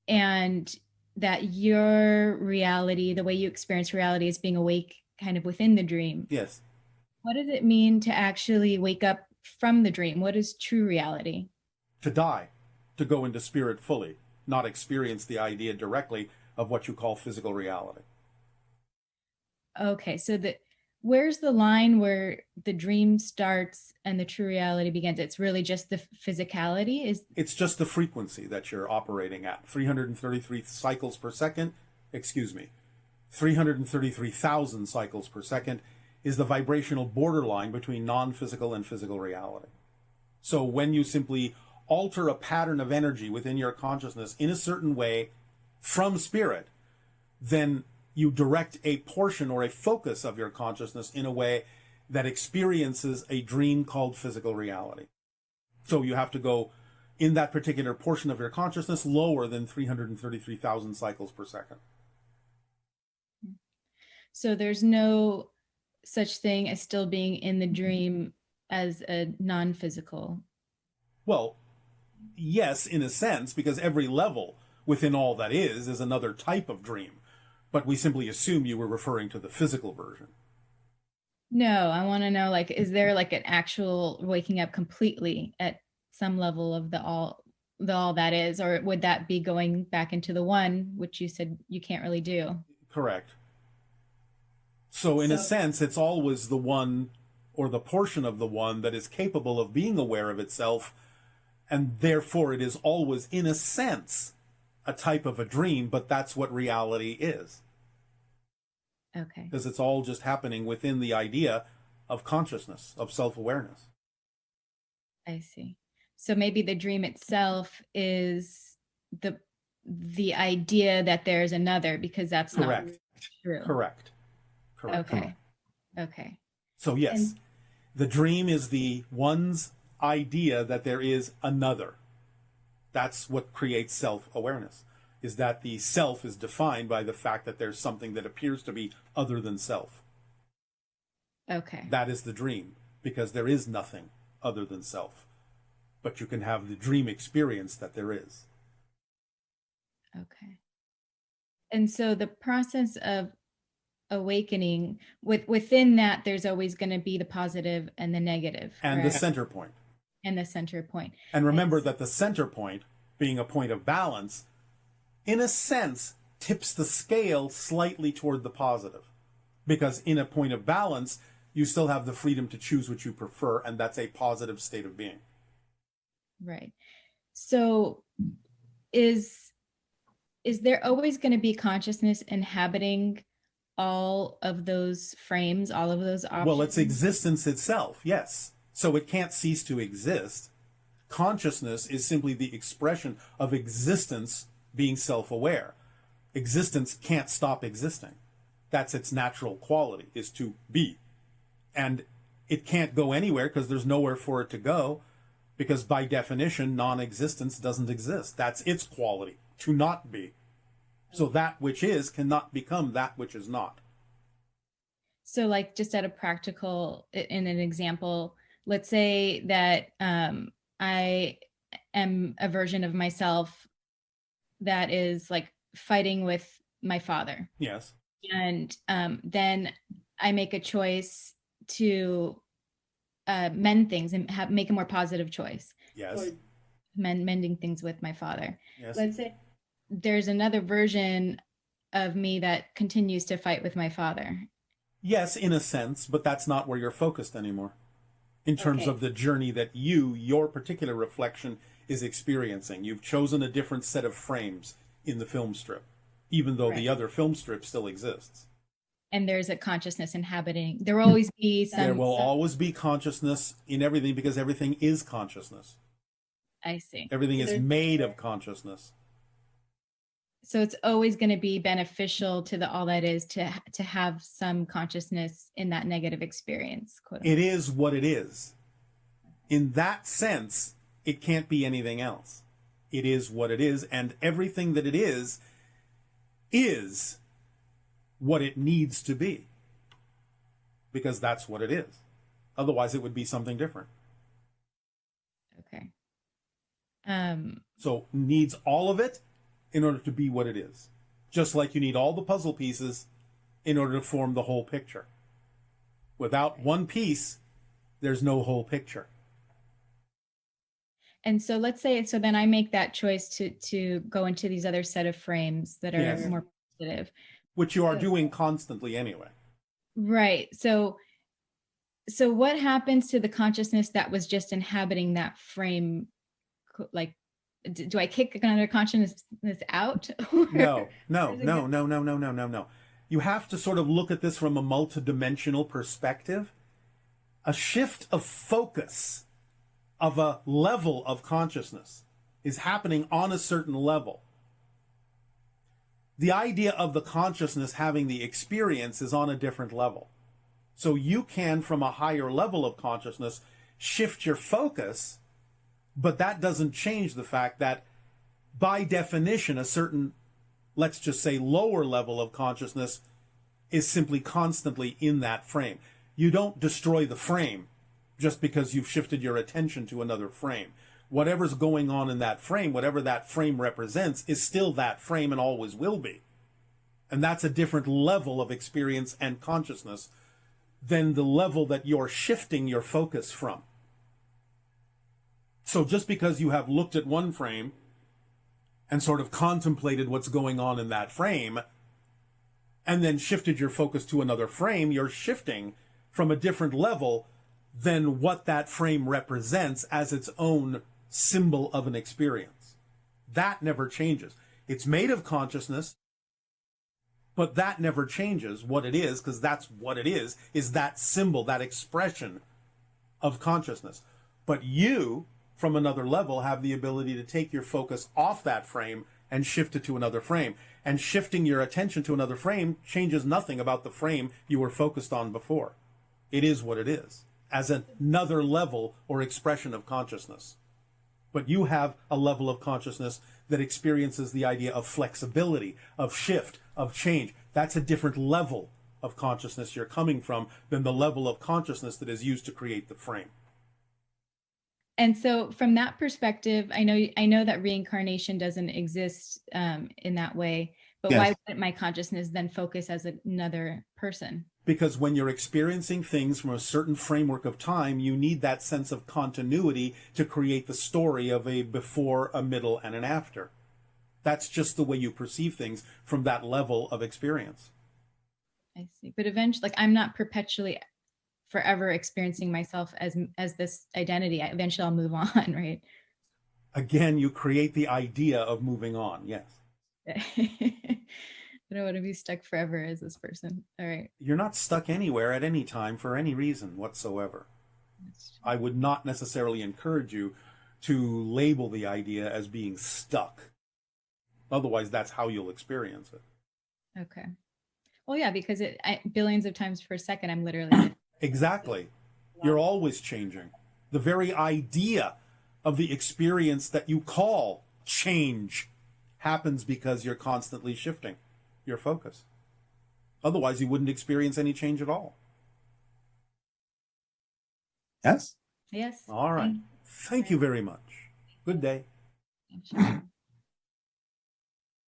and that your reality, the way you experience reality, is being awake kind of within the dream. Yes. What does it mean to actually wake up from the dream? What is true reality? To die, to go into spirit fully, not experience the idea directly of what you call physical reality. Okay, so where's the line where the dream starts and the true reality begins? It's really just the physicality? It's just the frequency that you're operating at. 333 cycles per second, excuse me, 333,000 cycles per second is the vibrational borderline between non-physical and physical reality. So when you simply alter a pattern of energy within your consciousness in a certain way from spirit, then you direct a portion or a focus of your consciousness in a way that experiences a dream called physical reality. So you have to go in that particular portion of your consciousness lower than 333,000 cycles per second. So there's no such thing as still being in the dream as a non-physical. Well, yes, in a sense, because every level within all that is another type of dream. But we simply assume you were referring to the physical version. No, I want to know, like, is there like an actual waking up completely at some level of the all that is, or would that be going back into the one, which you said you can't really do? Correct. So in a sense, it's always the one or the portion of the one that is capable of being aware of itself, and therefore it is always, in a sense, a type of a dream, but that's what reality is. Okay. Because it's all just happening within the idea of consciousness, of self-awareness. I see. So maybe the dream itself is the idea that there's another, because that's Correct. not true. Correct. Correct. Okay. Okay. So yes, And the dream is the one's idea that there is another. That's what creates self-awareness, is that the self is defined by the fact that there's something that appears to be other than self. okay. That is the dream, because there is nothing other than self. But you can have the dream experience that there is. Okay. And so the process of awakening, within that, there's always going to be the positive and the negative, And the correct? center point. And the center point. And remember that the center point, being a point of balance, in a sense, tips the scale slightly toward the positive. Because in a point of balance, you still have the freedom to choose what you prefer, and that's a positive state of being. Right. So is there always going to be consciousness inhabiting all of those frames, all of those options? Well, it's existence itself, yes. So it can't cease to exist. Consciousness is simply the expression of existence being self-aware. Existence can't stop existing. That's its natural quality, is to be. And it can't go anywhere because there's nowhere for it to go, because by definition, non-existence doesn't exist. That's its quality, to not be. So that which is cannot become that which is not. So like just at a practical, in an example, let's say that I am a version of myself that is like fighting with my father. Yes. And then I make a choice to mend things and make a more positive choice. Yes. Or mending things with my father. Yes. Let's say there's another version of me that continues to fight with my father. Yes, in a sense, but that's not where you're focused anymore. In terms of the journey that your particular reflection is experiencing. You've chosen a different set of frames in the film strip, even though the other film strip still exists. And there's a consciousness inhabiting. There will always be some... There will always be consciousness in everything, because everything is consciousness. I see. Everything is made of consciousness. So it's always going to be beneficial to the all that is to have some consciousness in that negative experience. Quote unquote. It is what it is. In that sense, it can't be anything else. It is what it is, and everything that it is what it needs to be. Because that's what it is. Otherwise, it would be something different. Okay. So needs all of it in order to be what it is. Just like you need all the puzzle pieces in order to form the whole picture. Without one piece, there's no whole picture. And so let's say, so then I make that choice to go into these other set of frames that are Yes. more positive. Which you are doing constantly anyway. Right. So what happens to the consciousness that was just inhabiting that frame? Like, do I kick another consciousness out? No. You have to sort of look at this from a multidimensional perspective. A shift of focus of a level of consciousness is happening on a certain level. The idea of the consciousness having the experience is on a different level. So you can, from a higher level of consciousness, shift your focus, but that doesn't change the fact that, by definition, a certain, let's just say, lower level of consciousness is simply constantly in that frame. You don't destroy the frame just because you've shifted your attention to another frame. Whatever's going on in that frame, whatever that frame represents, is still that frame and always will be. And that's a different level of experience and consciousness than the level that you're shifting your focus from. So just because you have looked at one frame and sort of contemplated what's going on in that frame, and then shifted your focus to another frame, you're shifting from a different level than what that frame represents as its own symbol of an experience. That never changes. It's made of consciousness, but that never changes what it is, because that's what it is that symbol, that expression of consciousness. But you, from another level, have the ability to take your focus off that frame and shift it to another frame. And shifting your attention to another frame changes nothing about the frame you were focused on before. It is what it is, as another level or expression of consciousness. But you have a level of consciousness that experiences the idea of flexibility, of shift, of change. That's a different level of consciousness you're coming from than the level of consciousness that is used to create the frame. And so from that perspective, I know that reincarnation doesn't exist in that way, but Yes. Why wouldn't my consciousness then focus as another person? Because when you're experiencing things from a certain framework of time, you need that sense of continuity to create the story of a before, a middle, and an after. That's just the way you perceive things from that level of experience. I see. But eventually, like, I'm not perpetually forever experiencing myself as this identity. Eventually I'll move on, right? Again, you create the idea of moving on, yes. I don't want to be stuck forever as this person. All right. You're not stuck anywhere at any time for any reason whatsoever. I would not necessarily encourage you to label the idea as being stuck. Otherwise, that's how you'll experience it. Okay. Well, yeah, because billions of times per second, I'm literally... Exactly. You're always changing. The very idea of the experience that you call change happens because you're constantly shifting your focus. Otherwise, you wouldn't experience any change at all. Yes? Yes. All right. Thank you very much. Good day. Sure.